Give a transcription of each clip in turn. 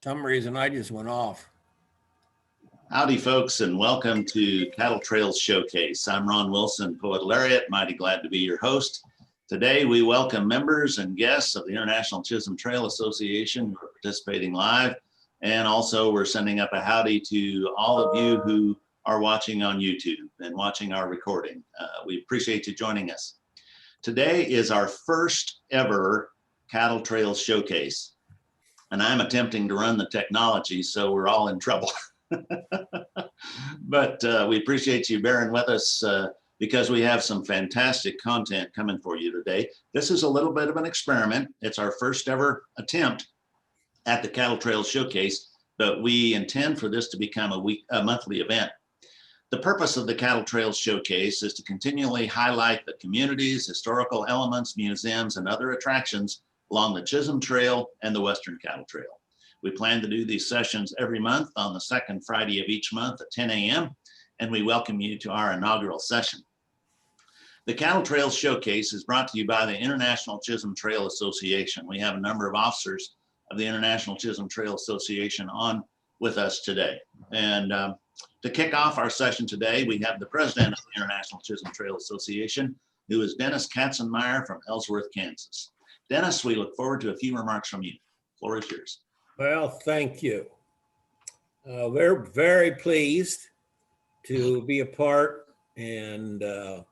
Some reason I just went off. Howdy, folks, and welcome to Cattle Trails Showcase. I'm Ron Wilson, Poet Laureate, mighty glad to be your host. Today, we welcome members and guests of the International Chisholm Trail Association who are participating live. And also, we're sending up a howdy to all of you who are watching on YouTube and watching our recording. We appreciate you joining us. Today is our first ever Cattle Trails Showcase. And I'm attempting to run the technology, so we're all in trouble. But we appreciate you bearing with us because we have some fantastic content coming for you today. This is a little bit of an experiment. It's our first ever attempt at the Cattle Trails Showcase, but we intend for this to become a monthly event. The purpose of the Cattle Trails Showcase is to continually highlight the communities, historical elements, museums, and other attractions along the Chisholm Trail and the Western Cattle Trail. We plan to do these sessions every month on the second Friday of each month at 10 a.m. and we welcome you to our inaugural session. The Cattle Trails Showcase is brought to you by the International Chisholm Trail Association. We have a number of officers of the International Chisholm Trail Association on with us today. And to kick off our session today, we have the president of the International Chisholm Trail Association, who is Dennis Katzenmeyer from Ellsworth, Kansas. Dennis, we look forward to a few remarks from you. The floor is yours. Well, thank you. We're very pleased to be a part and to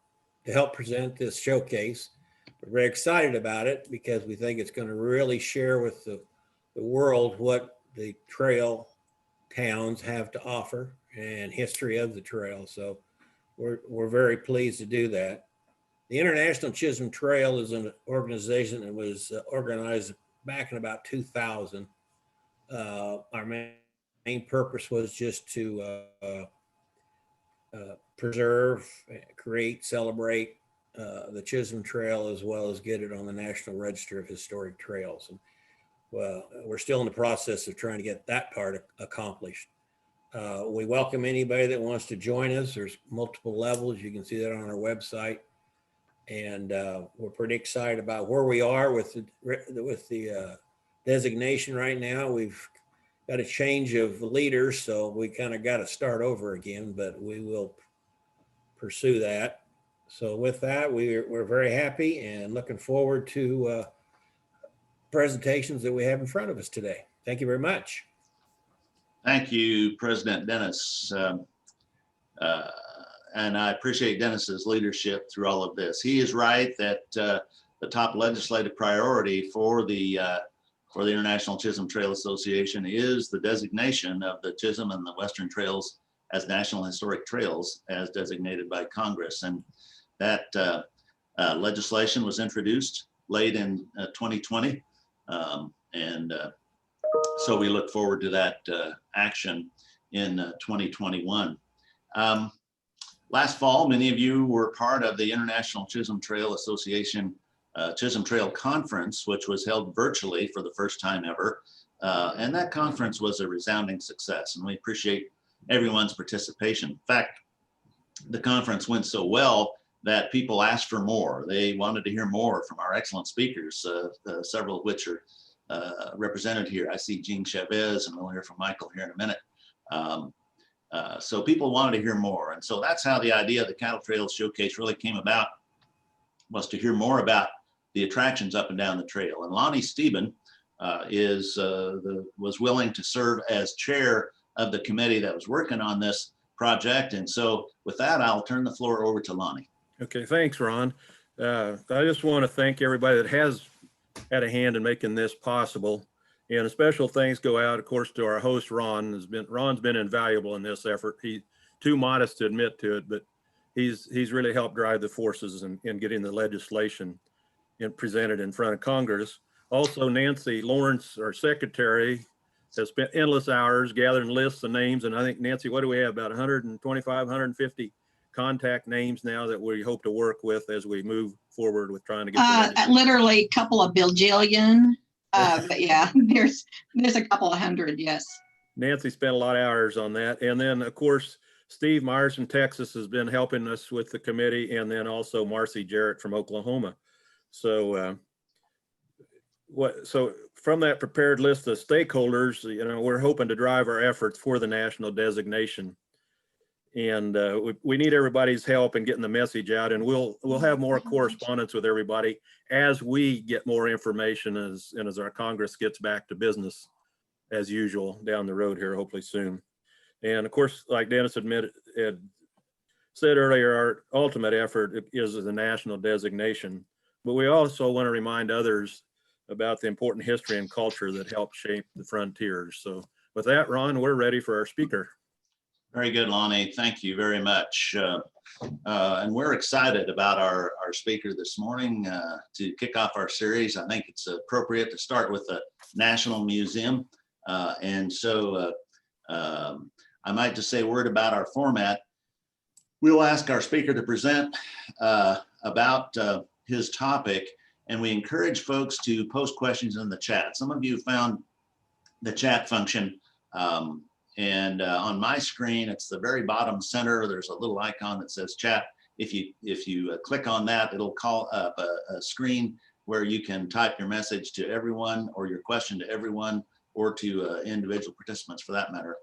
help present this showcase. We're very excited about it because we think it's going to really share with the world what the trail towns have to offer and history of the trail. So we're very pleased to do that. The International Chisholm Trail is an organization that was organized back in about 2000. Our main purpose was just to preserve, create, celebrate the Chisholm Trail, as well as get it on the National Register of Historic Trails. And well, we're still in the process of trying to get that part accomplished. We welcome anybody that wants to join us. There's multiple levels. You can see that on our website. And we're pretty excited about where we are with the designation right now. We've got a change of leaders, so we kind of got to start over again, but we will pursue that. So with that, we're very happy and looking forward to presentations that we have in front of us today. Thank you very much. Thank you, President Dennis. And I appreciate Dennis's leadership through all of this. He is right that the top legislative priority for the International Chisholm Trail Association is the designation of the Chisholm and the Western Trails as National Historic Trails as designated by Congress. And that legislation was introduced late in 2020. So we look forward to that action in 2021. Last fall, many of you were part of the International Chisholm Trail Association Chisholm Trail Conference, which was held virtually for the first time ever. And that conference was a resounding success, and we appreciate everyone's participation. In fact, the conference went so well that people asked for more. They wanted to hear more from our excellent speakers, several of which are represented here. I see Jean Chavez, and we'll hear from Michael here in a minute. So people wanted to hear more. And so that's how the idea of the Cattle Trails Showcase really came about, was to hear more about the attractions up and down the trail. And Lonnie Steben was willing to serve as chair of the committee that was working on this project. And so with that, I'll turn the floor over to Lonnie. Okay, thanks, Ron. I just want to thank everybody that has had a hand in making this possible. And a special thanks go out, of course, to our host, Ron. Ron's been invaluable in this effort. He's too modest to admit to it, but he's really helped drive the forces in getting the legislation presented in front of Congress. Also, Nancy Lawrence, our secretary, has spent endless hours gathering lists of names. And I think, Nancy, what do we have? About 125, 150 contact names now that we hope to work with as we move forward with trying to get literally a couple of bajillion. But yeah, there's a couple of hundred, yes. Nancy spent a lot of hours on that. And then, of course, Steve Myers from Texas has been helping us with the committee, and then also Marcy Jarrett from Oklahoma. So so from that prepared list of stakeholders, we're hoping to drive our efforts for the national designation. And we need everybody's help in getting the message out, and we'll have more correspondence with everybody as we get more information as our Congress gets back to business as usual down the road here, hopefully soon. And of course, like Dennis had said earlier, our ultimate effort is the national designation, but we also want to remind others about the important history and culture that helped shape the frontiers. So with that, Ron, we're ready for our speaker. Very good, Lonnie. Thank you very much. And we're excited about our speaker this morning to kick off our series. I think it's appropriate to start with the National Museum. And so I might just say a word about our format. We'll ask our speaker to present about his topic, and we encourage folks to post questions in the chat. Some of you found the chat function, and on my screen, it's the very bottom center. There's a little icon that says chat. If you click on that, it'll call up a screen where you can type your message to everyone, or your question to everyone, or to individual participants for that matter.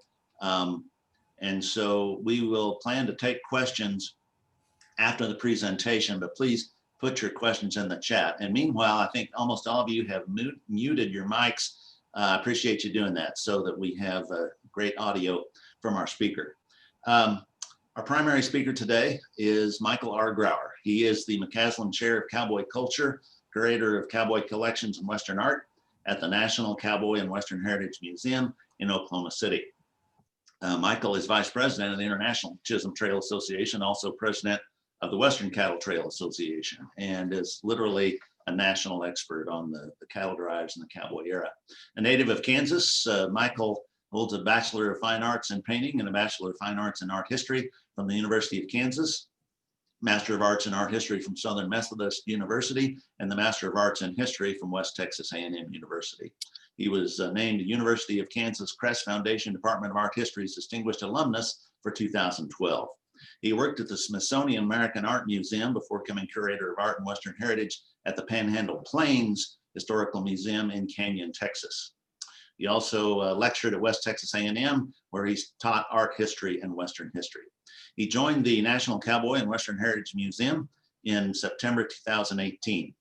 And so we will plan to take questions after the presentation, but please put your questions in the chat. And meanwhile, I think almost all of you have muted your mics. I appreciate you doing that so that we have great audio from our speaker. Our primary speaker today is Michael R. Grauer. He is the McCaslin Chair of Cowboy Culture, curator of Cowboy Collections and Western Art at the National Cowboy and Western Heritage Museum in Oklahoma City. Michael is vice president of the International Chisholm Trail Association, also president of the Western Cattle Trail Association, and is literally a national expert on the cattle drives in the cowboy era. A native of Kansas, Michael holds a Bachelor of Fine Arts in Painting and a Bachelor of Fine Arts in Art History from the University of Kansas, Master of Arts in Art History from Southern Methodist University, and the Master of Arts in History from West Texas A&M University. He was named University of Kansas Crest Foundation Department of Art History's Distinguished Alumnus for 2012. He worked at the Smithsonian American Art Museum before becoming curator of art and Western heritage at the Panhandle Plains Historical Museum in Canyon, Texas. He also lectured at West Texas A&M, where he's taught art history and Western history. He joined the National Cowboy and Western Heritage Museum in September 2018.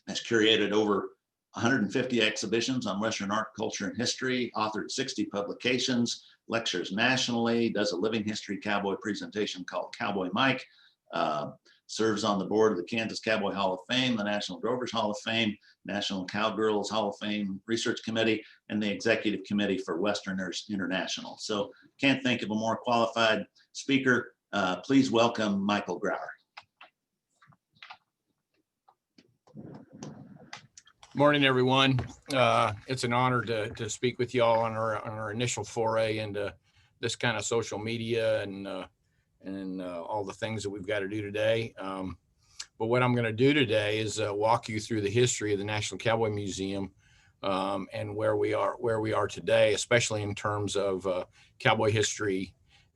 Has curated over 150 exhibitions on Western art, culture, and history, authored 60 publications, lectures nationally, does a living history cowboy presentation called Cowboy Mike, serves on the board of the Kansas Cowboy Hall of Fame, the National Drovers Hall of Fame, National Cowgirls Hall of Fame Research Committee, and the Executive Committee for Westerners International. So can't think of a more qualified speaker. Please welcome Michael Grauer. Morning, everyone. It's an honor to speak with you all on our initial foray into this kind of social media and all the things that we've got to do today. But what I'm going to do today is walk you through the history of the National Cowboy Museum and where we are today, especially in terms of cowboy history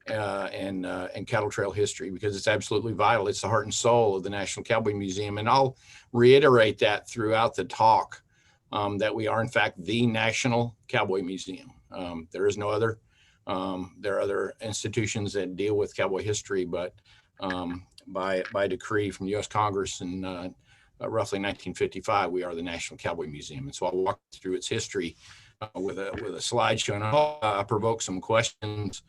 and cattle trail history, because it's absolutely vital. It's the heart and soul of the National Cowboy Museum. And I'll reiterate that throughout the talk, that we are in fact the National Cowboy Museum. There is no other. There are other institutions that deal with cowboy history, but by decree from the U.S. Congress in roughly 1955, we are the National Cowboy Museum. And so I'll walk through its history with a slideshow, and I'll provoke some questions.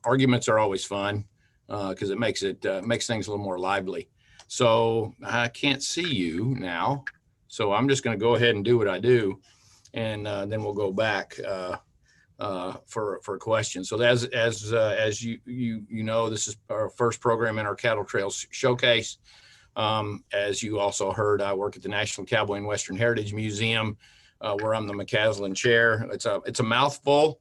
Arguments are always fun because it makes things a little more lively. So I can't see you now, so I'm just going to go ahead and do what I do, and then we'll go back for questions. So as you know, this is our first program in our Cattle Trails Showcase. As you also heard, I work at the National Cowboy and Western Heritage Museum, where I'm the McCaslin Chair. It's a mouthful.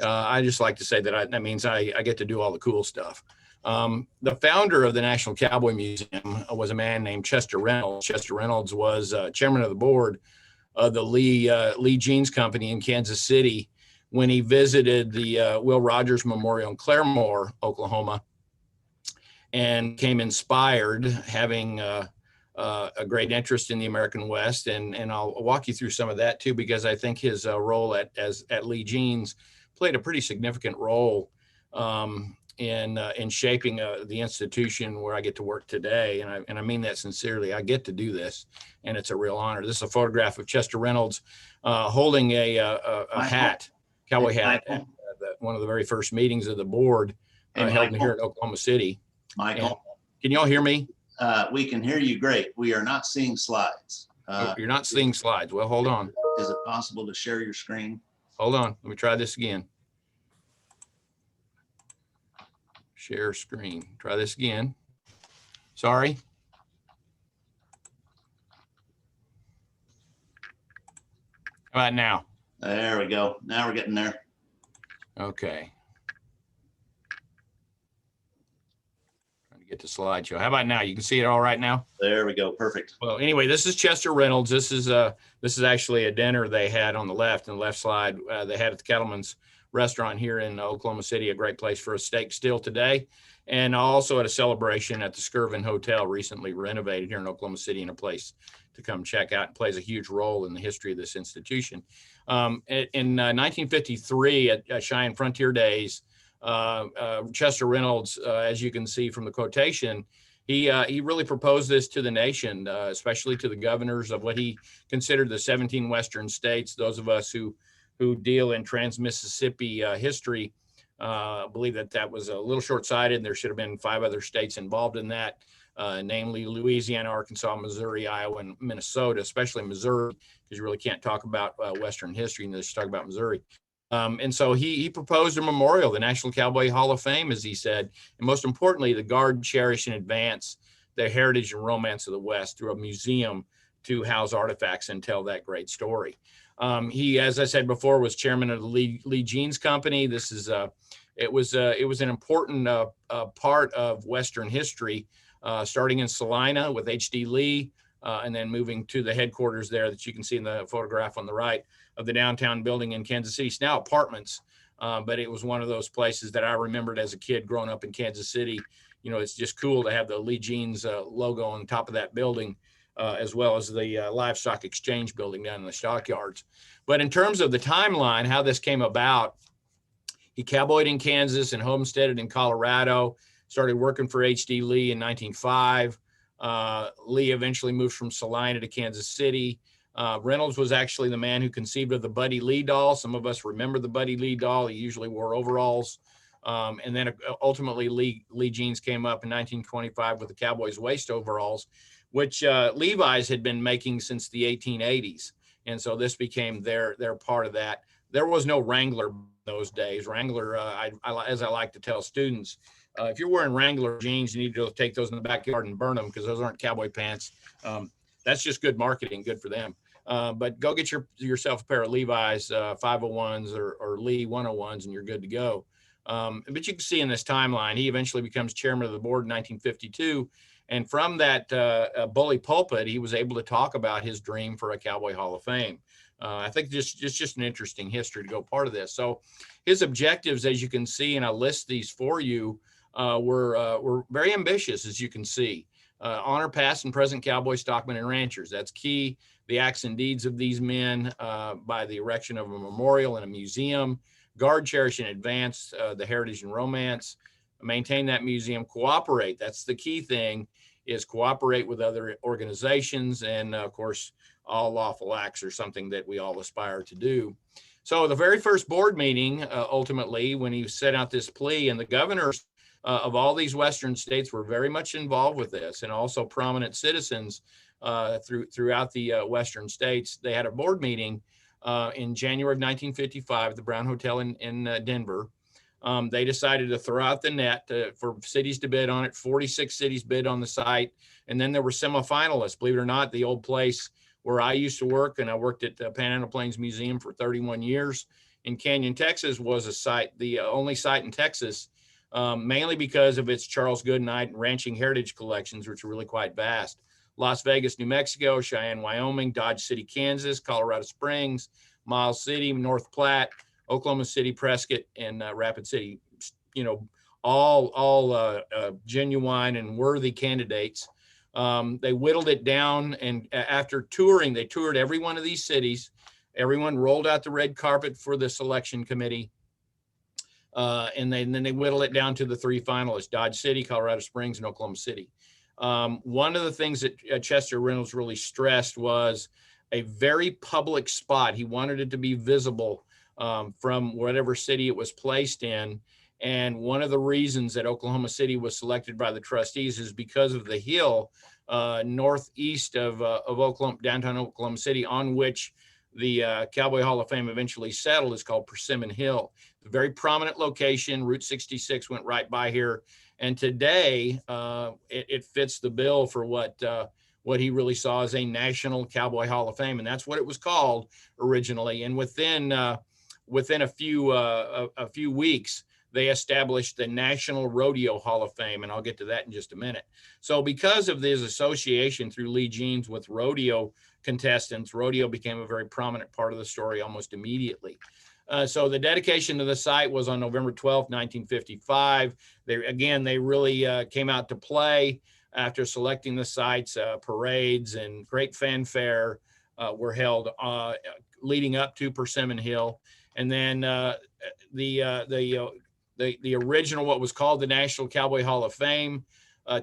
I just like to say that means I get to do all the cool stuff. The founder of the National Cowboy Museum was a man named Chester Reynolds. Chester Reynolds was chairman of the board of the Lee Jeans Company in Kansas City when he visited the Will Rogers Memorial in Claremore, Oklahoma, and became inspired, having a great interest in the American West, and I'll walk you through some of that too, because I think his role at Lee Jeans played a pretty significant role in shaping the institution where I get to work today, and I mean that sincerely. I get to do this, and it's a real honor. This is a photograph of Chester Reynolds holding a hat, cowboy hat, at one of the very first meetings of the board held here in Oklahoma City. Michael, And can you all hear me? we can hear you great. We are not seeing slides. You're not seeing slides. Well, hold on. Is it possible to share your screen? Hold on. Let me try this again. Share screen. Try this again. Sorry. How about now? There we go. Now we're getting there. Okay. Trying to get the slideshow. How about now? You can see it all right now? There we go. Perfect. Well, anyway, this is Chester Reynolds. This is actually a dinner they had on the left, and the left slide they had at the Cattleman's restaurant here in Oklahoma City, a great place for a steak still today. And also at a celebration at the Skirvin Hotel, recently renovated here in Oklahoma City, and a place to come check out, and plays a huge role in the history of this institution. In 1953 at Cheyenne Frontier Days, Chester Reynolds, as you can see from the quotation, he really proposed this to the nation, especially to the governors of what he considered the 17 Western states. Those of us who deal in trans-Mississippi history believe that was a little short-sighted, and there should have been 5 other states involved in that, namely Louisiana, Arkansas, Missouri, Iowa, and Minnesota, especially Missouri, because you really can't talk about Western history unless you talk about Missouri. And so he proposed a memorial, the National Cowboy Hall of Fame, as he said, and most importantly, the guard, cherish, and advance the heritage and romance of the West through a museum to house artifacts and tell that great story. He, as I said before, was chairman of the Lee Jeans Company. This is it was an important part of Western history, starting in Salina with H.D. Lee, and then moving to the headquarters there that you can see in the photograph on the right of the downtown building in Kansas City. It's now apartments, but it was one of those places that I remembered as a kid growing up in Kansas City. You know, it's just cool to have the Lee Jeans logo on top of that building, as well as the livestock exchange building down in the stockyards. But in terms of the timeline, how this came about, he cowboyed in Kansas and homesteaded in Colorado, started working for H.D. Lee in 1905. Lee eventually moved from Salina to Kansas City. Reynolds was actually the man who conceived of the Buddy Lee doll. Some of us remember the Buddy Lee doll. He usually wore overalls. And then ultimately Lee Jeans came up in 1925 with the Cowboys waist overalls, which Levi's had been making since the 1880s. And so this became their part of that. There was no Wrangler those days. Wrangler, as I like to tell students, if you're wearing Wrangler jeans, you need to take those in the backyard and burn them, because those aren't cowboy pants. That's just good marketing, good for them. But go get yourself a pair of Levi's 501s or Lee 101s, and you're good to go. But you can see in this timeline, he eventually becomes chairman of the board in 1952. And from that bully pulpit, he was able to talk about his dream for a Cowboy Hall of Fame. I think it's just an interesting history to go part of this. So his objectives, as you can see, and I'll list these for you, were very ambitious, as you can see. Honor past and present cowboy, stockmen, and ranchers. That's key. The acts and deeds of these men by the erection of a memorial and a museum. Guard, cherish, and advance the heritage and romance. Maintain that museum. Cooperate. That's the key thing, is cooperate with other organizations. And of course, all lawful acts are something that we all aspire to do. So the very first board meeting, ultimately, when he set out this plea, and the governors of all these Western states were very much involved with this, and also prominent citizens throughout the Western states. They had a board meeting in January of 1955 at the Brown Hotel in Denver. They decided to throw out the net for cities to bid on it. 46 cities bid on the site. And then there were semifinalists. Believe it or not, the old place where I used to work, and I worked at the Panhandle Plains Museum for 31 years in Canyon, Texas, was a site, the only site in Texas, mainly because of its Charles Goodnight and ranching heritage collections, which are really quite vast. Las Vegas, New Mexico, Cheyenne, Wyoming, Dodge City, Kansas, Colorado Springs, Miles City, North Platte, Oklahoma City, Prescott, and Rapid City, all genuine and worthy candidates. They whittled it down, and after touring, they toured every one of these cities. Everyone rolled out the red carpet for the selection committee. And then they whittle it down to the 3 finalists: Dodge City, Colorado Springs, and Oklahoma City. One of the things that Chester Reynolds really stressed was a very public spot. He wanted it to be visible from whatever city it was placed in. And one of the reasons that Oklahoma City was selected by the trustees is because of the hill northeast of Oklahoma, downtown Oklahoma City, on which the Cowboy Hall of Fame eventually settled, is called Persimmon Hill. A very prominent location. Route 66 went right by here. And today it fits the bill for what he really saw as a National Cowboy Hall of Fame. And that's what it was called originally. And within a few weeks, they established the National Rodeo Hall of Fame, and I'll get to that in just a minute. So because of this association through Lee Jeans with rodeo contestants, rodeo became a very prominent part of the story almost immediately. So the dedication to the site was on November 12th, 1955. They really came out to play after selecting the sites. Parades and great fanfare were held leading up to Persimmon Hill. And then the original, what was called the National Cowboy Hall of Fame,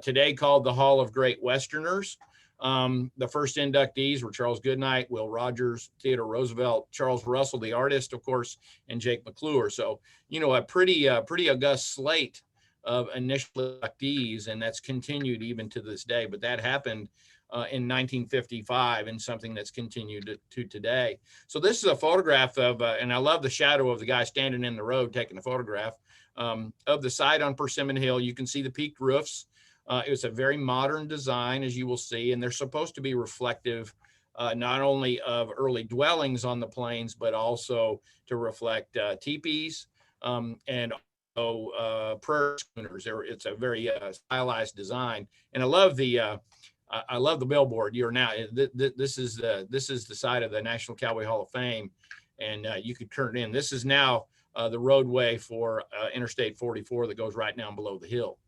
today called the Hall of Great Westerners. The first inductees were Charles Goodnight, Will Rogers, Theodore Roosevelt, Charles Russell, the artist, of course, and Jake McClure. So, a pretty august slate of initial inductees, and that's continued even to this day. But that happened in 1955, and something that's continued to today. So this is a photograph of, and I love the shadow of the guy standing in the road taking the photograph of the site on Persimmon Hill. You can see the peaked roofs. It's a very modern design, as you will see, and they're supposed to be reflective not only of early dwellings on the plains, but also to reflect teepees and prayer schooners. It's a very stylized design, and I love the billboard. You're now this is the site of the National Cowboy Hall of Fame, and you could turn it in. This is now the roadway for Interstate 44 that goes right down below the hill.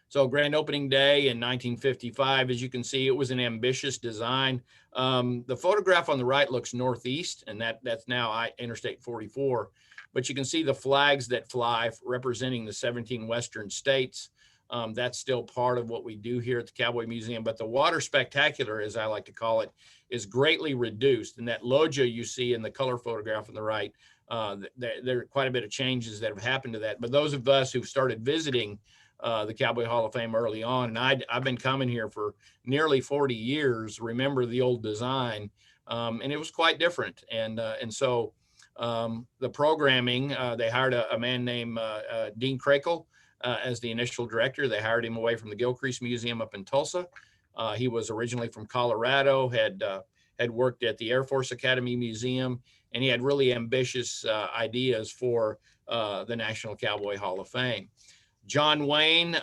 So grand opening day in 1955, as you can see, it was an ambitious design. The photograph on the right looks northeast, and that's now Interstate 44. But you can see the flags that fly representing the 17 Western states. That's still part of what we do here at the Cowboy Museum. But the water spectacular, as I like to call it, is greatly reduced. And that loggia you see in the color photograph on the right, there are quite a bit of changes that have happened to that. But those of us who've started visiting the Cowboy Hall of Fame early on, and I've been coming here for nearly 40 years, remember the old design, and it was quite different. And so the programming, they hired a man named Dean Krakel as the initial director. They hired him away from the Gilcrease Museum up in Tulsa. He was originally from Colorado, had worked at the Air Force Academy Museum, and he had really ambitious ideas for the National Cowboy Hall of Fame. John Wayne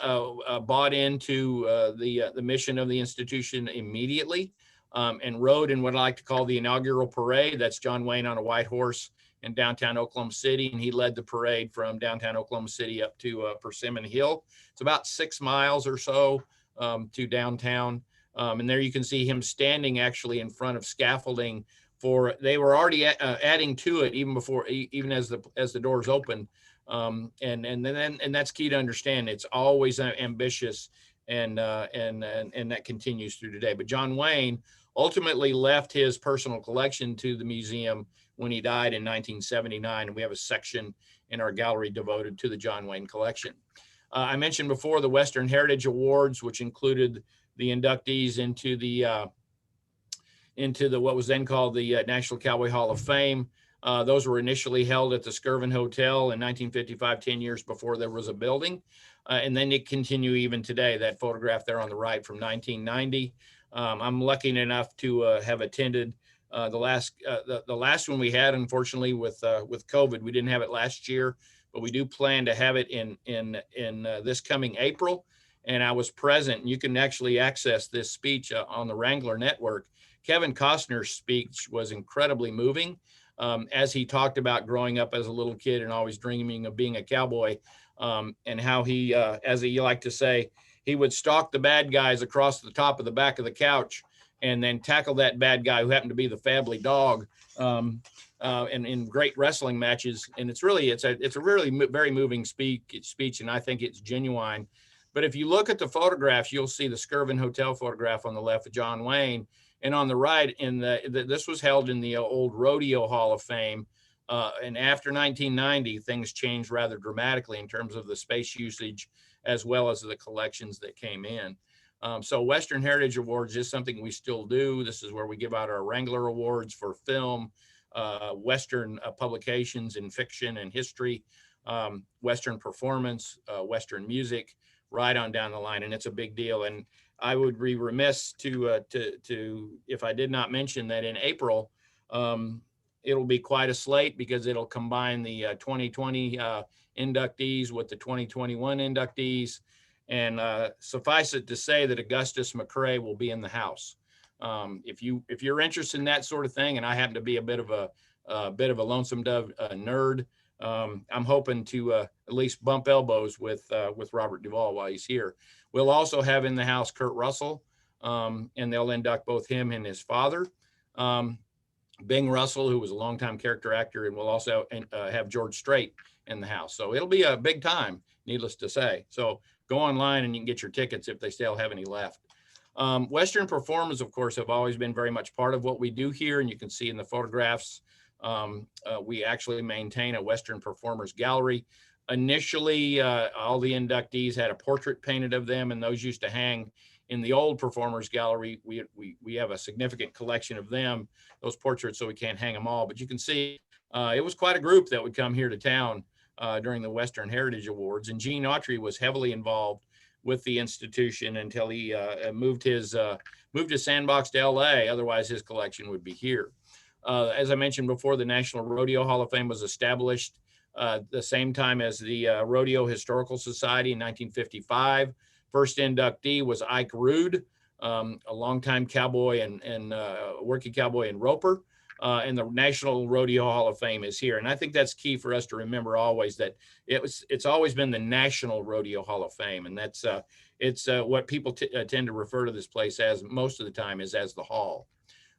bought into the mission of the institution immediately and rode in what I like to call the inaugural parade. That's John Wayne on a white horse in downtown Oklahoma City, and he led the parade from downtown Oklahoma City up to Persimmon Hill. It's about 6 miles or so to downtown, and there you can see him standing actually in front of scaffolding. They were already adding to it even as the doors opened. And that's key to understand. It's always ambitious, and that continues through today. But John Wayne ultimately left his personal collection to the museum when he died in 1979, and we have a section in our gallery devoted to the John Wayne collection. I mentioned before the Western Heritage Awards, which included the inductees into the what was then called the National Cowboy Hall of Fame. Those were initially held at the Skirvin Hotel in 1955, 10 years before there was a building. And then it continue even today. That photograph there on the right from 1990. I'm lucky enough to have attended the last one we had, unfortunately, with COVID. We didn't have it last year, but we do plan to have it in this coming April. And I was present, and you can actually access this speech on the Wrangler Network. Kevin Costner's speech was incredibly moving. As he talked about growing up as a little kid and always dreaming of being a cowboy, and how he, as he liked to say, he would stalk the bad guys across the top of the back of the couch and then tackle that bad guy who happened to be the family dog, and in great wrestling matches. And it's a really very moving speech, and I think it's genuine. But if you look at the photographs, you'll see the Skirvin Hotel photograph on the left of John Wayne, and on the right, this was held in the old Rodeo Hall of Fame. And after 1990, things changed rather dramatically in terms of the space usage, as well as the collections that came in. So Western Heritage Awards is something we still do. This is where we give out our Wrangler Awards for film, Western publications in fiction and history, Western performance, Western music, right on down the line. And it's a big deal. And I would be remiss to if I did not mention that in April, it'll be quite a slate, because it'll combine the 2020 inductees with the 2021 inductees. And suffice it to say that Augustus McCrae will be in the house. If you're interested in that sort of thing, and I happen to be a bit of a lonesome dove nerd, I'm hoping to at least bump elbows with Robert Duvall while he's here. We'll also have in the house Kurt Russell, and they'll induct both him and his father, Bing Russell, who was a longtime character actor, and we'll also have George Strait in the house. So it'll be a big time, needless to say. So go online and you can get your tickets if they still have any left. Western performers, of course, have always been very much part of what we do here, and you can see in the photographs, we actually maintain a Western performers gallery. Initially, all the inductees had a portrait painted of them, and those used to hang in the old performers gallery. We have a significant collection of them, those portraits, so we can't hang them all. But you can see it was quite a group that would come here to town during the Western Heritage Awards. And Gene Autry was heavily involved with the institution until he moved his sandbox to LA. Otherwise, his collection would be here. As I mentioned before, the National Rodeo Hall of Fame was established the same time as the Rodeo Historical Society in 1955. First inductee was Ike Rude, a longtime cowboy and working cowboy in Roper. And the National Rodeo Hall of Fame is here. And I think that's key for us to remember always, that it's always been the National Rodeo Hall of Fame. And that's it's what people tend to refer to this place as most of the time is as the Hall.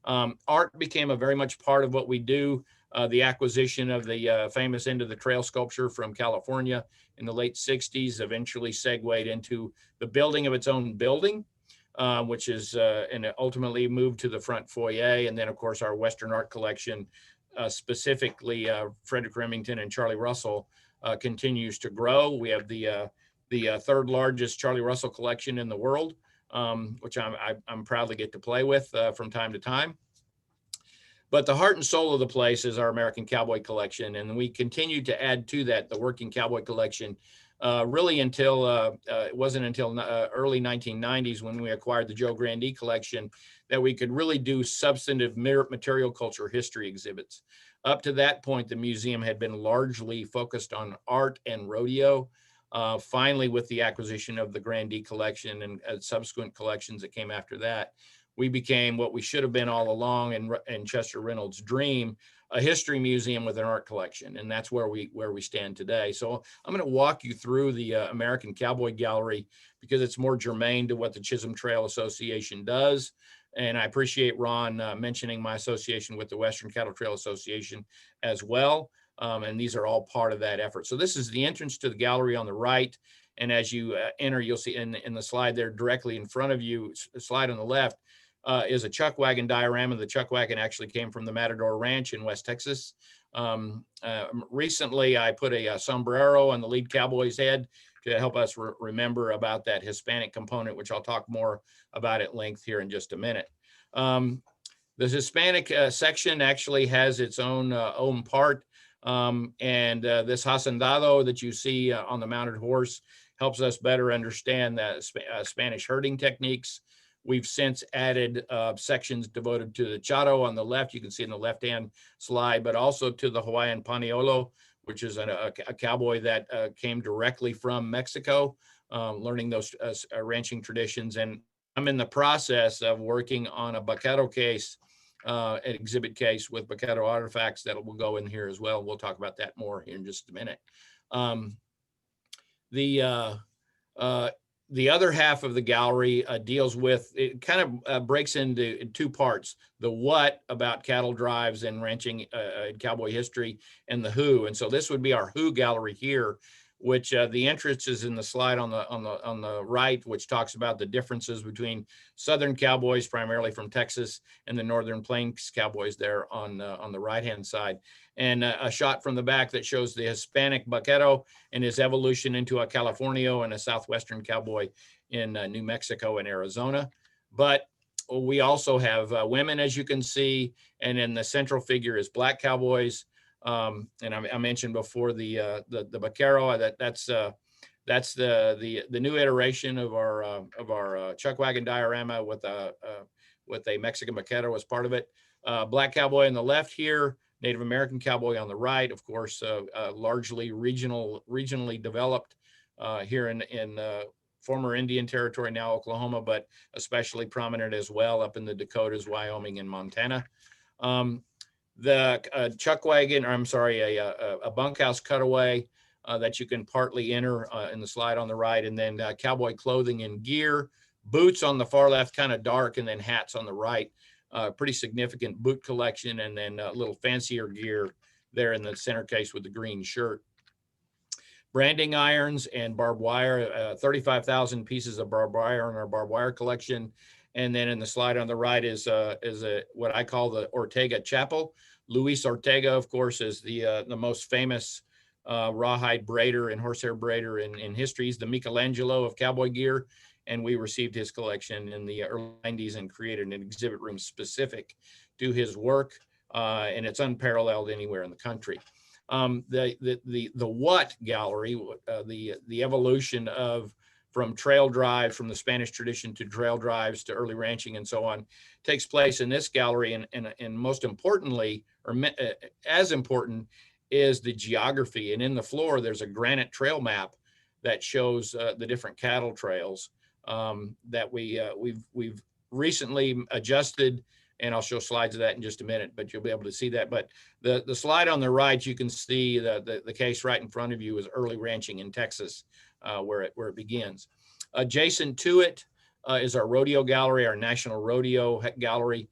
Art became a very much part of what we do. The acquisition of the famous End of the Trail sculpture from California in the late 60s eventually segued into the building of its own building, which is and ultimately moved to the front foyer. And then, of course, our Western art collection, specifically Frederick Remington and Charlie Russell, continues to grow. We have the third largest Charlie Russell collection in the world, which I'm proud to get to play with from time to time. But the heart and soul of the place is our American Cowboy collection. And we continue to add to that the Working Cowboy collection, really until it wasn't until early 1990s when we acquired the Joe Grandee collection that we could really do substantive material culture history exhibits. Up to that point, the museum had been largely focused on art and rodeo. Finally, with the acquisition of the Grandee collection and subsequent collections that came after that, we became what we should have been all along, and Chester Reynolds' dream, a history museum with an art collection. And that's where we stand today. So I'm going to walk you through the American Cowboy Gallery because it's more germane to what the Chisholm Trail Association does. And I appreciate Ron mentioning my association with the Western Cattle Trail Association as well. And these are all part of that effort. So this is the entrance to the gallery on the right. And as you enter, you'll see in the slide there directly in front of you, slide on the left, is a chuck wagon diorama. The chuck wagon actually came from the Matador Ranch in West Texas. Recently, I put a sombrero on the lead cowboy's head to help us remember about that Hispanic component, which I'll talk more about at length here in just a minute. The Hispanic section actually has its own part. And this hacendado that you see on the mounted horse helps us better understand the Spanish herding techniques. We've since added sections devoted to the charo on the left. You can see in the left-hand slide, but also to the Hawaiian paniolo, which is a cowboy that came directly from Mexico, learning those ranching traditions. And I'm in the process of working on a Baquero case, an exhibit case with Baquero artifacts that will go in here as well. We'll talk about that more here in just a minute. The other half of the gallery deals with, it kind of breaks into two parts: the what about cattle drives and ranching and cowboy history, and the who. And so this would be our who gallery here, which the entrance is in the slide on the right, which talks about the differences between Southern cowboys, primarily from Texas, and the Northern Plains cowboys there on the right-hand side. And a shot from the back that shows the Hispanic vaquero and his evolution into a Californio and a Southwestern cowboy in New Mexico and Arizona. But we also have women, as you can see, and then the central figure is Black cowboys. And I mentioned before the vaquero. That's the new iteration of our chuck wagon diorama with a Mexican vaquero as part of it. Black cowboy on the left here, Native American cowboy on the right. Of course, largely regionally developed here in former Indian Territory, now Oklahoma, but especially prominent as well up in the Dakotas, Wyoming, and Montana. The chuck wagon, or I'm sorry, a bunkhouse cutaway that you can partly enter in the slide on the right, and then cowboy clothing and gear, boots on the far left, kind of dark, and then hats on the right. Pretty significant boot collection, and then a little fancier gear there in the center case with the green shirt. Branding irons and barbed wire, 35,000 pieces of barbed wire in our barbed wire collection. And then in the slide on the right is what I call the Ortega Chapel. Luis Ortega, of course, is the most famous rawhide braider and horsehair braider in history. He's the Michelangelo of cowboy gear. And we received his collection in the early 90s and created an exhibit room specific to his work. And it's unparalleled anywhere in the country. The what gallery, the evolution of from trail drives, from the Spanish tradition to trail drives to early ranching and so on, takes place in this gallery. And most importantly, or as important, is the geography. And in the floor, there's a granite trail map that shows the different cattle trails that we've recently adjusted. And I'll show slides of that in just a minute, but you'll be able to see that. But the slide on the right, you can see the case right in front of you is early ranching in Texas, where it begins. Adjacent to it is our rodeo gallery, our National Rodeo Gallery,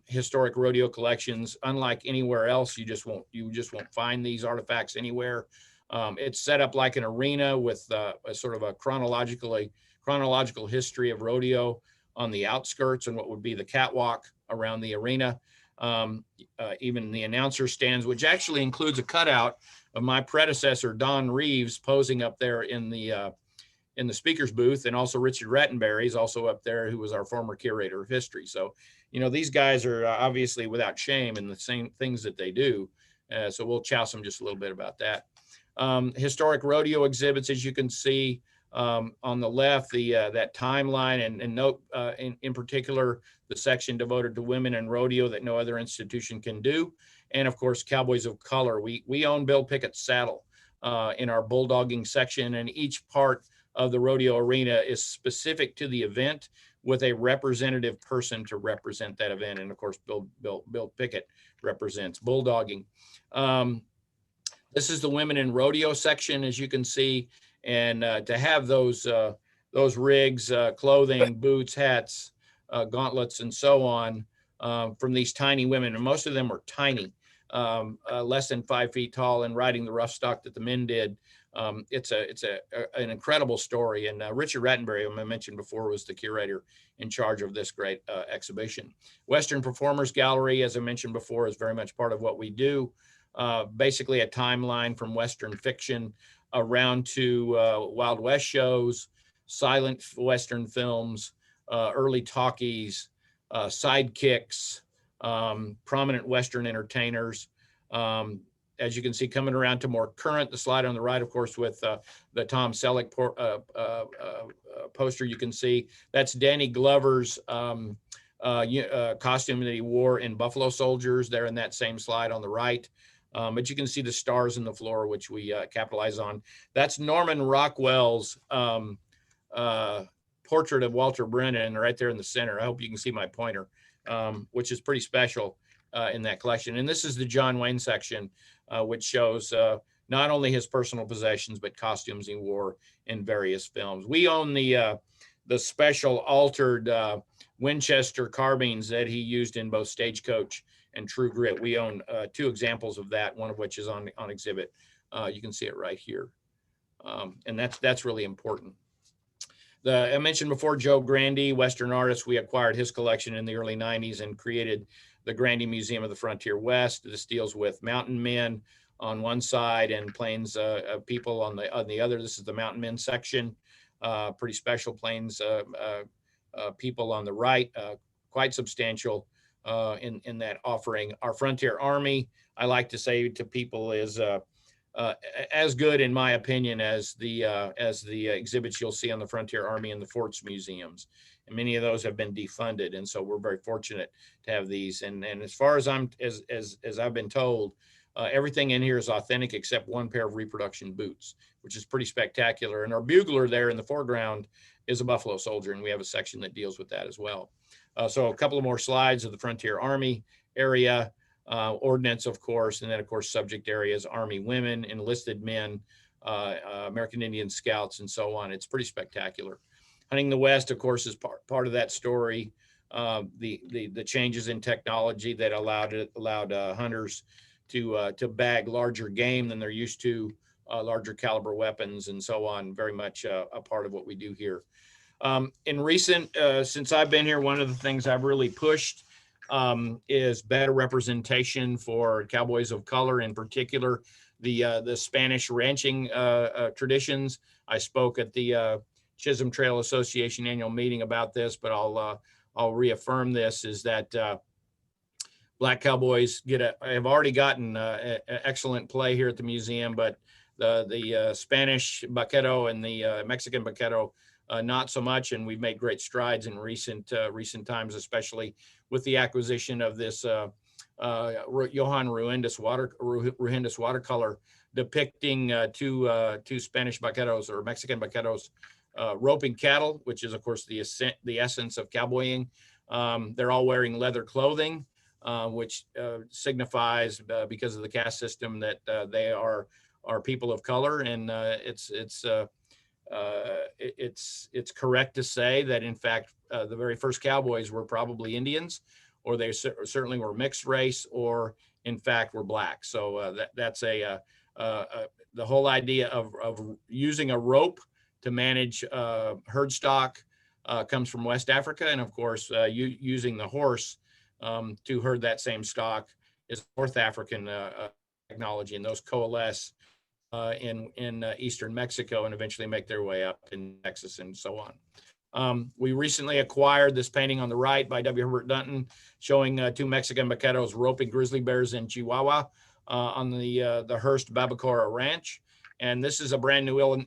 historic rodeo collections. Unlike anywhere else, you just won't find these artifacts anywhere. It's set up like an arena with a sort of a chronological history of rodeo on the outskirts and what would be the catwalk around the arena. Even the announcer stands, which actually includes a cutout of my predecessor, Don Reeves, posing up there in the speaker's booth, and also Richard Rattenberry is also up there, who was our former curator of history. So, these guys are obviously without shame in the same things that they do. So we'll chouse them just a little bit about that. Historic rodeo exhibits, as you can see, on the left, that timeline, and note in particular the section devoted to women and rodeo that no other institution can do. And of course, Cowboys of Color. We own Bill Pickett's saddle in our bulldogging section, and each part of the rodeo arena is specific to the event with a representative person to represent that event. And of course, Bill Pickett represents bulldogging. This is the women in rodeo section, as you can see. And to have those rigs, clothing, boots, hats, gauntlets, and so on from these tiny women, and most of them were tiny, less than 5 feet tall, and riding the rough stock that the men did. It's an incredible story. And Richard Rattenberry, whom I mentioned before, was the curator in charge of this great exhibition. Western Performers Gallery, as I mentioned before, is very much part of what we do. Basically a timeline from Western fiction around to Wild West shows, silent Western films, early talkies, sidekicks, prominent Western entertainers. As you can see, coming around to more current, the slide on the right, of course, with the Tom Selleck poster, you can see that's Danny Glover's costume that he wore in Buffalo Soldiers there in that same slide on the right. But you can see the stars in the floor, which we capitalize on. That's Norman Rockwell's portrait of Walter Brennan right there in the center. I hope you can see my pointer, which is pretty special in that collection. And this is the John Wayne section, which shows not only his personal possessions, but costumes he wore in various films. We own the special altered Winchester carbines that he used in both Stagecoach and True Grit. We own 2 examples of that, one of which is on exhibit. You can see it right here. And that's really important. I mentioned before, Joe Grandy, Western artist, we acquired his collection in the early 90s and created the Grandy Museum of the Frontier West. This deals with mountain men on one side and plains people on the other. This is the mountain men section. Pretty special plains people on the right, quite substantial in that offering. Our Frontier Army, I like to say to people, is as good, in my opinion, as the exhibits you'll see on the Frontier Army and the Forts museums. And many of those have been defunded, and so we're very fortunate to have these. And as far as as I've been told, everything in here is authentic except one pair of reproduction boots, which is pretty spectacular. And our bugler there in the foreground is a Buffalo Soldier, and we have a section that deals with that as well. So a couple of more slides of the Frontier Army area. Ordnance, of course, and then of course subject areas, Army women, enlisted men, American Indian Scouts, and so on. It's pretty spectacular. Hunting the West, of course, is part of that story. The changes in technology that allowed hunters to bag larger game than they're used to, larger caliber weapons, and so on. Very much a part of what we do here. In recent, since I've been here, one of the things I've really pushed is better representation for cowboys of color, in particular the Spanish ranching traditions. I spoke at the Chisholm Trail Association annual meeting about this, but I'll reaffirm this: is that Black cowboys have already gotten excellent play here at the museum, but the Spanish vaquero and the Mexican vaquero not so much, and we've made great strides in recent times, especially with the acquisition of this Johan Ruhindas watercolor depicting two Spanish vaqueros or Mexican vaqueros roping cattle, which is of course the essence of cowboying. They're all wearing leather clothing, which signifies because of the caste system that they are people of color, and it's correct to say that in fact the very first cowboys were probably Indians, or they certainly were mixed race, or in fact were black. So that's the whole idea of using a rope to manage herd stock comes from West Africa, and of course using the horse to herd that same stock is North African technology, and those coalesce in eastern Mexico and eventually make their way up in Texas and so on. We recently acquired this painting on the right by W. Herbert Dunton, showing two Mexican vaqueros roping grizzly bears in Chihuahua on the Hearst Babacora Ranch. And this is a brand new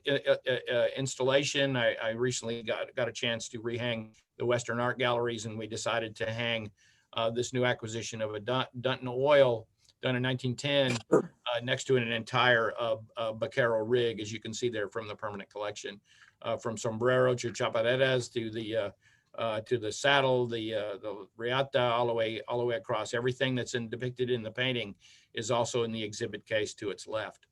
installation. I recently got a chance to rehang the Western Art Galleries, and we decided to hang this new acquisition of a Dunton oil done in 1910 next to an entire vaquero rig, as you can see there from the permanent collection, from sombrero to chapareras to the saddle, the riata, all the way across. Everything that's depicted in the painting is also in the exhibit case to its left.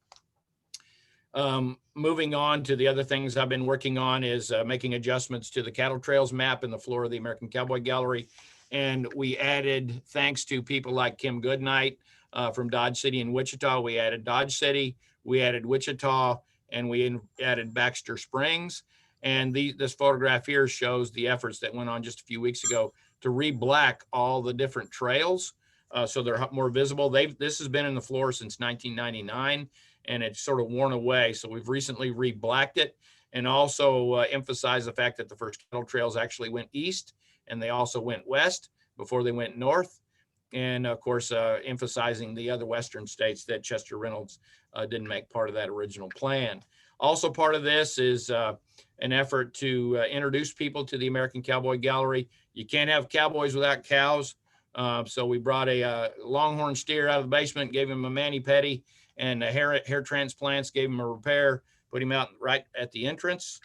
Moving on to the other things I've been working on is making adjustments to the cattle trails map in the floor of the American Cowboy Gallery. And we added, thanks to people like Kim Goodnight from Dodge City and Wichita, we added Dodge City, we added Wichita, and we added Baxter Springs. And this photograph here shows the efforts that went on just a few weeks ago to re-black all the different trails so they're more visible. This has been in the floor since 1999, and it's sort of worn away. So we've recently re-blacked it, and also emphasized the fact that the first cattle trails actually went east, and they also went west before they went north. And of course, emphasizing the other Western states that Chester Reynolds didn't make part of that original plan. Also part of this is an effort to introduce people to the American Cowboy Gallery. You can't have cowboys without cows. So we brought a longhorn steer out of the basement, gave him a mani-pedi and hair transplants, gave him a repair, put him out right at the entrance,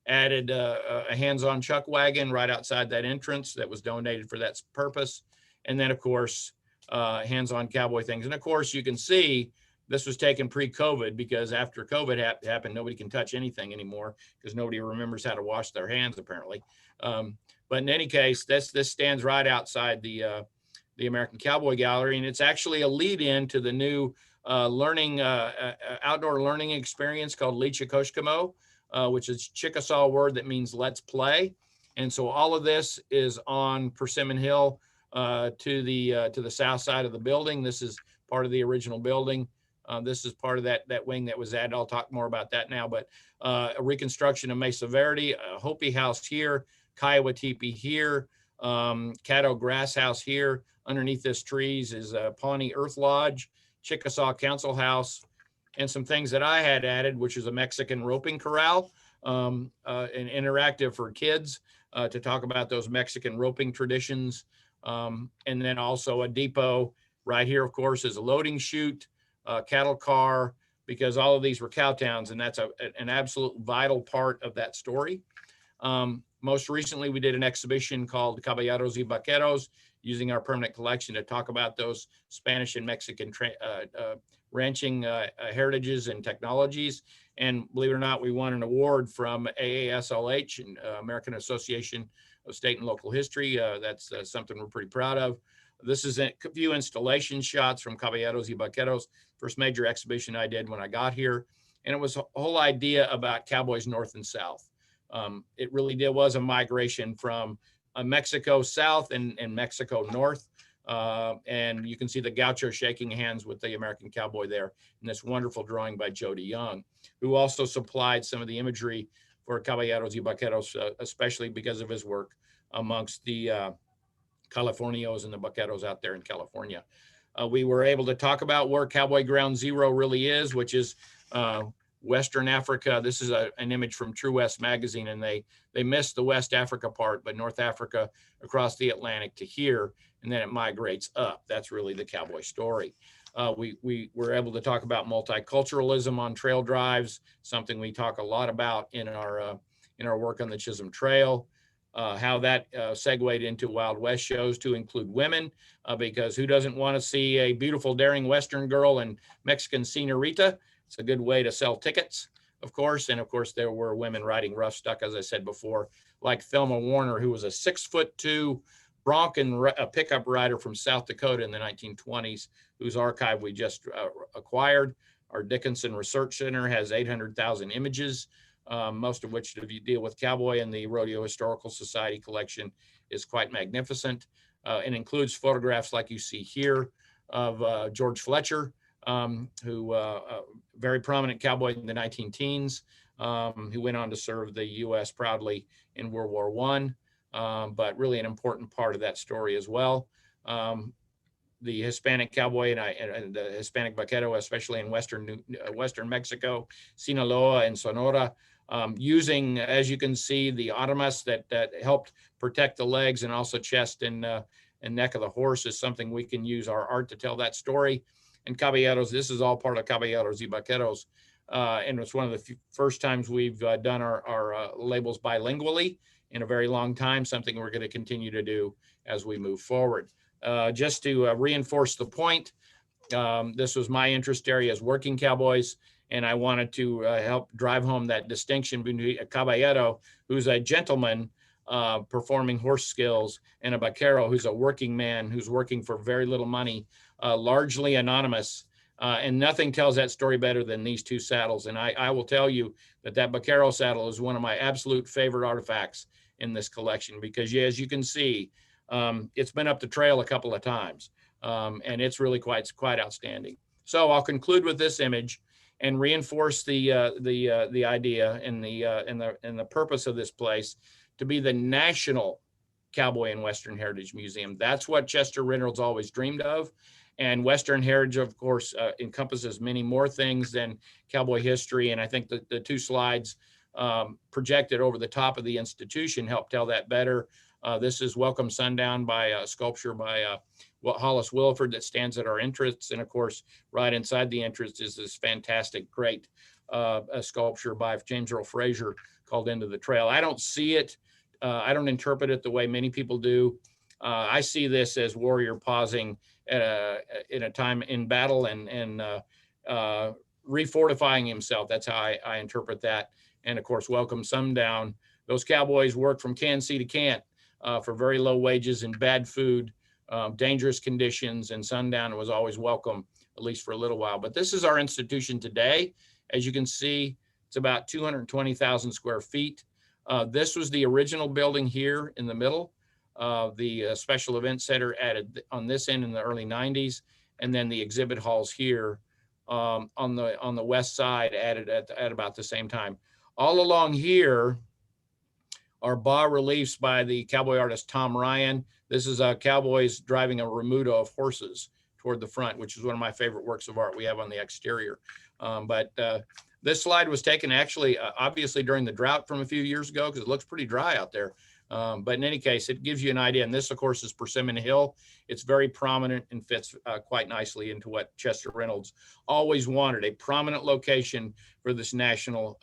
added a hands-on chuck wagon right outside that entrance that was donated for that purpose. And then of course, hands-on cowboy things. And of course you can see This was taken pre-COVID, because after COVID happened, nobody can touch anything anymore because nobody remembers how to wash their hands, apparently. But in any case, this stands right outside the American Cowboy Gallery, and it's actually a lead-in to the new outdoor learning experience called Lichikoshkamo, which is Chickasaw word that means let's play. And so all of this is on Persimmon Hill to the south side of the building. This is part of the original building. This is part of that wing that was added. I'll talk more about that now, but a reconstruction of Mesa Verde, a Hopi house here, Kiowa teepee here, Caddo grass house here. Underneath this trees is a Pawnee Earth Lodge, Chickasaw Council House, and some things that I had added, which is a Mexican roping corral, an interactive for kids to talk about those Mexican roping traditions. And then also a depot right here, of course, is a loading chute, cattle car, because all of these were cow towns, and that's an absolute vital part of that story. Most recently, we did an exhibition called Caballeros y Vaqueros, using our permanent collection to talk about those Spanish and Mexican ranching heritages and technologies. And believe it or not, we won an award from AASLH, and American Association of State and Local History. That's something we're pretty proud of. This is a few installation shots from Caballeros y Vaqueros, first major exhibition I did when I got here. And it was a whole idea about cowboys north and south. It really was a migration from Mexico south and Mexico north. And you can see the gaucho shaking hands with the American cowboy there in this wonderful drawing by Jody Young, who also supplied some of the imagery for Caballeros y Vaqueros, especially because of his work amongst the Californios and the Vaqueros out there in California. We were able to talk about where Cowboy Ground Zero really is, which is Western Africa. This is an image from True West magazine, and they missed the West Africa part, but North Africa across the Atlantic to here, and then it migrates up. That's really the cowboy story. We were able to talk about multiculturalism on trail drives, something we talk a lot about in our work on the Chisholm Trail. How that segued into Wild West shows to include women, because who doesn't want to see a beautiful, daring Western girl and Mexican senorita? It's a good way to sell tickets, of course. And of course, there were women riding rough stuck, as I said before, like Thelma Warner, who was a 6'2" bronc and a pickup rider from South Dakota in the 1920s, whose archive we just acquired. Our Dickinson Research Center has 800,000 images, most of which, if you deal with cowboy, and the Rodeo Historical Society collection is quite magnificent. It includes photographs like you see here of George Fletcher, who very prominent cowboy in the 19-teens, who went on to serve the U.S. proudly in World War I, but really an important part of that story as well. The Hispanic cowboy and the Hispanic vaquero, especially in Western Mexico, Sinaloa and Sonora, using, as you can see, the armas that helped protect the legs and also chest and neck of the horse is something we can use our art to tell that story. And Caballeros, this is all part of Caballeros y Vaqueros. And it's one of the first times we've done our labels bilingually in a very long time, something we're going to continue to do as we move forward. Just to reinforce the point, this was my interest area as working cowboys, and I wanted to help drive home that distinction between a caballero, who's a gentleman performing horse skills, and a vaquero, who's a working man who's working for very little money, largely anonymous. And nothing tells that story better than these two saddles. And I will tell you that vaquero saddle is one of my absolute favorite artifacts in this collection, because as you can see, it's been up the trail a couple of times, and it's really quite outstanding. So I'll conclude with this image and reinforce the idea and the purpose of this place to be the national Cowboy and Western Heritage Museum. That's what Chester Reynolds always dreamed of. And Western Heritage, of course, encompasses many more things than cowboy history. And I think that the two slides projected over the top of the institution help tell that better. This is Welcome Sundown by a sculpture by Hollis Williford that stands at our entrance. And of course, right inside the entrance is this fantastic, great a sculpture by James Earl Fraser called Into the Trail. I don't see it. I don't interpret it the way many people do. I see this as warrior pausing in a time in battle and refortifying himself. That's how I interpret that. And of course, welcome Sundown. Those cowboys worked from can sea to can't for very low wages and bad food, dangerous conditions, and Sundown was always welcome, at least for a little while. But this is our institution today. As you can see, it's about 220,000 square feet. This was the original building here in the middle. The Special Event Center added on this end in the early 90s, and then the exhibit halls here on the west side added at about the same time. All along here are bas reliefs by the cowboy artist Tom Ryan. This is cowboys driving a remuda of horses toward the front, which is one of my favorite works of art we have on the exterior. But this slide was taken actually, obviously during the drought from a few years ago, because it looks pretty dry out there. But in any case, it gives you an idea. And this, of course, is Persimmon Hill. It's very prominent and fits quite nicely into what Chester Reynolds always wanted, a prominent location for this national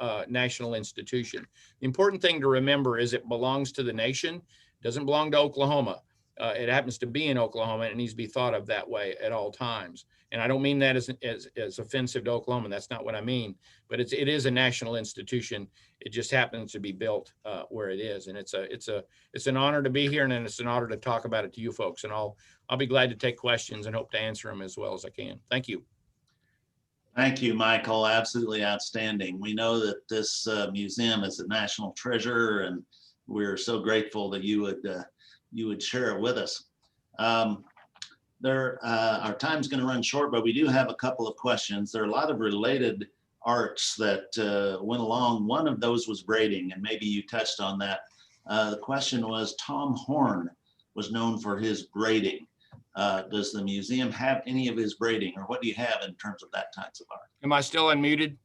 institution. The important thing to remember is it belongs to the nation. It doesn't belong to Oklahoma. It happens to be in Oklahoma, and it needs to be thought of that way at all times. And I don't mean that as offensive to Oklahoma. That's not what I mean. But it is a national institution. It just happens to be built where it is, and it's an honor to be here, and it's an honor to talk about it to you folks. And I'll be glad to take questions and hope to answer them as well as I can. Thank you. Thank you, Michael. Absolutely outstanding. We know that this museum is a national treasure, and we're so grateful that you would share it with us. Our time's going to run short, but we do have a couple of questions. There are a lot of related arts that went along. One of those was braiding, and maybe you touched on that. The question was, Tom Horn was known for his braiding. Does the museum have any of his braiding, or what do you have in terms of that types of art? Am I still unmuted?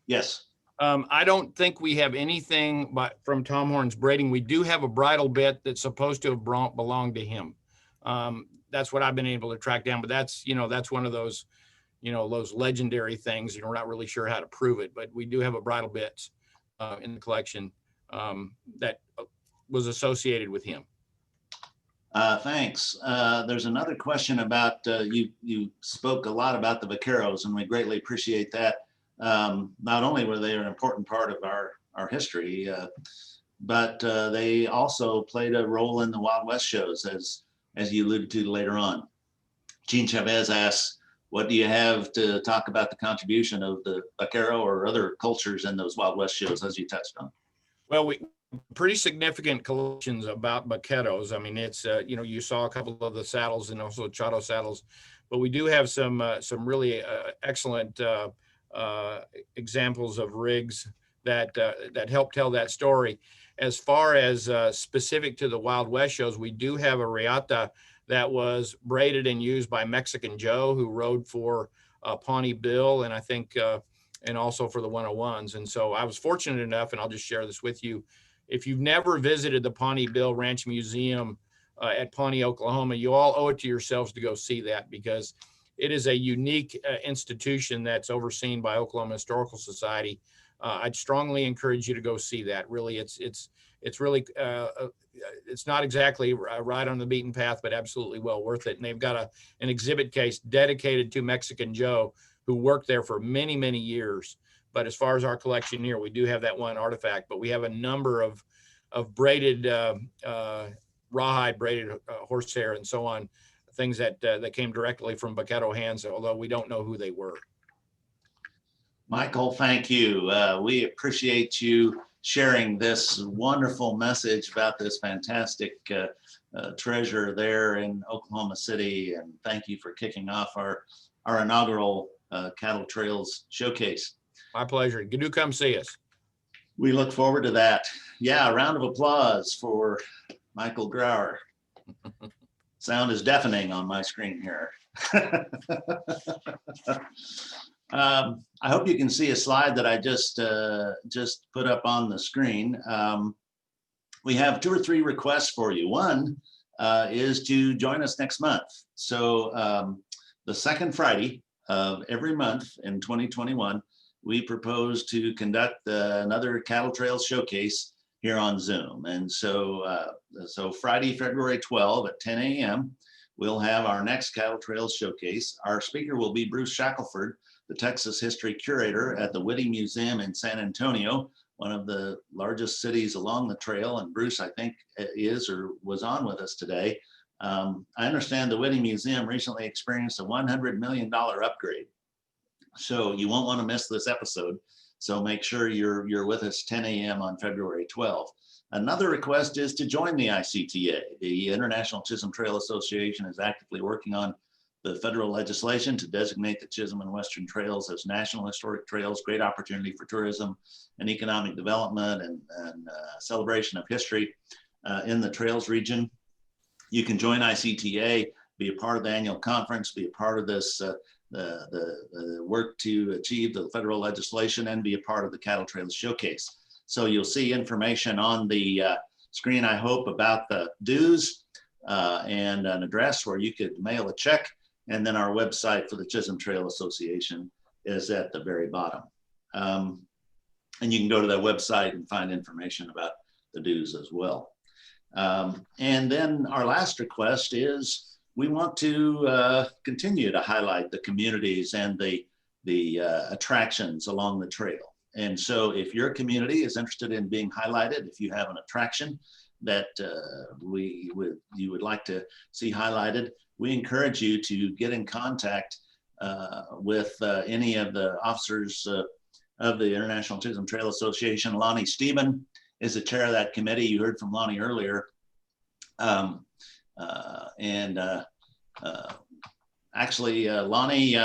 Yes. I don't think we have anything from Tom Horn's braiding. We do have a bridal bit that's supposed to have belonged to him. That's what I've been able to track down, but that's one of those, those legendary things. We're not really sure how to prove it, but we do have a bridal bit in the collection that was associated with him. Thanks. There's another question about, you spoke a lot about the vaqueros, and we greatly appreciate that. Not only were they an important part of our history, but they also played a role in the Wild West shows, as you alluded to later on. Gene Chavez asks, what do you have to talk about the contribution of the vaquero or other cultures in those Wild West shows, as you touched on? Well, we pretty significant collections about vaqueros. I mean, it's you saw a couple of the saddles and also chado saddles, but we do have some really excellent examples of rigs that help tell that story. As far as specific to the Wild West shows, we do have a riata that was braided and used by Mexican Joe, who rode for Pawnee Bill, and I think and also for the 101s. And so I was fortunate enough, and I'll just share this with you. If you've never visited the Pawnee Bill Ranch Museum at Pawnee, Oklahoma, you all owe it to yourselves to go see that, because it is a unique institution that's overseen by Oklahoma Historical Society. I'd strongly encourage you to go see that. Really, it's really, it's not exactly right on the beaten path, but absolutely well worth it. And they've got an exhibit case dedicated to Mexican Joe, who worked there for many, many years. But as far as our collection here, we do have that one artifact, but we have a number of braided, rawhide braided horsehair and so on, things that came directly from vaquero hands, although we don't know who they were. Michael, thank you. We appreciate you sharing this wonderful message about this fantastic treasure there in Oklahoma City. And thank you for kicking off our inaugural Cattle Trails Showcase. My pleasure. Do come see us. We look forward to that. Yeah, a round of applause for Michael Grauer. Sound is deafening on my screen here. I hope you can see a slide that I just put up on the screen. We have 2 or 3 requests for you. One is to join us next month. So the second Friday of every month in 2021, we propose to conduct another Cattle Trails Showcase here on Zoom. And so, Friday, February 12 at 10 a.m., we'll have our next Cattle Trails Showcase. Our speaker will be Bruce Shackelford, the Texas history curator at the Whitty Museum in San Antonio, one of the largest cities along the trail. And Bruce, I think, is or was on with us today. I understand the Whitty Museum recently experienced a $100 million upgrade. So you won't want to miss this episode. So make sure you're with us 10 a.m. on February 12th. Another request is to join the ICTA. The International Chisholm Trail Association is actively working on the federal legislation to designate the Chisholm and Western Trails as National Historic Trails. Great opportunity for tourism and economic development and celebration of history in the Trails region. You can join ICTA, be a part of the annual conference, be a part of this the work to achieve the federal legislation, and be a part of the Cattle Trails Showcase. So you'll see information on the screen, I hope, about the dues and an address where you could mail a check. And then our website for the Chisholm Trail Association is at the very bottom. And you can go to that website and find information about the dues as well. And then our last request is we want to continue to highlight the communities and the attractions along the trail. And so if your community is interested in being highlighted, if you have an attraction that you would like to see highlighted, we encourage you to get in contact with any of the officers of the International Chisholm Trail Association. Lonnie Stephen is the chair of that committee. You heard from Lonnie earlier. Actually, Lonnie,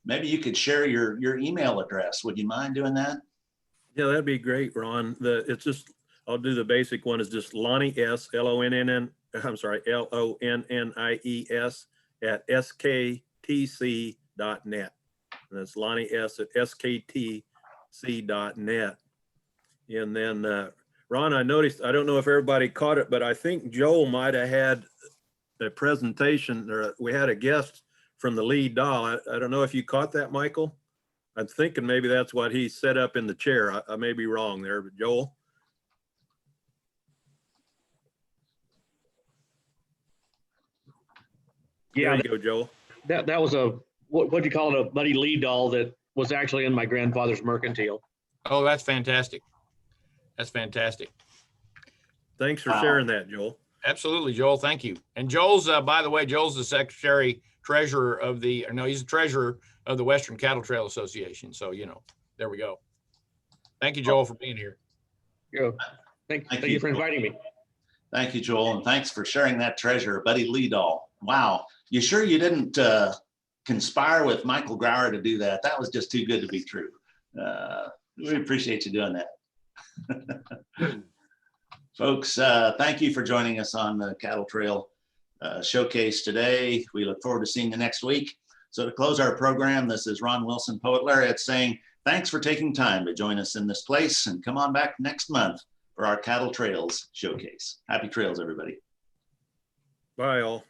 maybe you could share your email address. Would you mind doing that? Yeah, that'd be great, Ron. It's just, I'll do the basic one. Is just Lonnie S, Lonnies at sktc.net. And that's Lonnie S at sktc.net. And then Ron, I noticed, I don't know if everybody caught it, but I think Joel might have had a presentation, or we had a guest from the lead doll. I don't know if you caught that, Michael. I'm thinking maybe that's what he set up in the chair. I may be wrong there, but Joel. Yeah, there you go, Joel. that was a what do you call it, a buddy lead doll that was actually in my grandfather's mercantile. Oh, that's fantastic. That's fantastic. Thanks for sharing that, Joel. Absolutely, Joel. Thank you. And Joel's, by the way, Joel's the secretary treasurer of the, no, he's the treasurer of the Western Cattle Trail Association. So, you know, there we go. Thank you, Joel, for being here. Yeah. Thank you for inviting me. Thank you, Joel. And thanks for sharing that treasure, Buddy Lee doll. Wow. You sure you didn't conspire with Michael Grauer to do that? That was just too good to be true. We appreciate you doing that. Folks, thank you for joining us on the Cattle Trail Showcase today. We look forward to seeing you next week. So to close our program, this is Ron Wilson, Poet Laureate, saying thanks for taking time to join us in this place, and come on back next month for our Cattle Trails Showcase. Happy trails, everybody. Bye, all.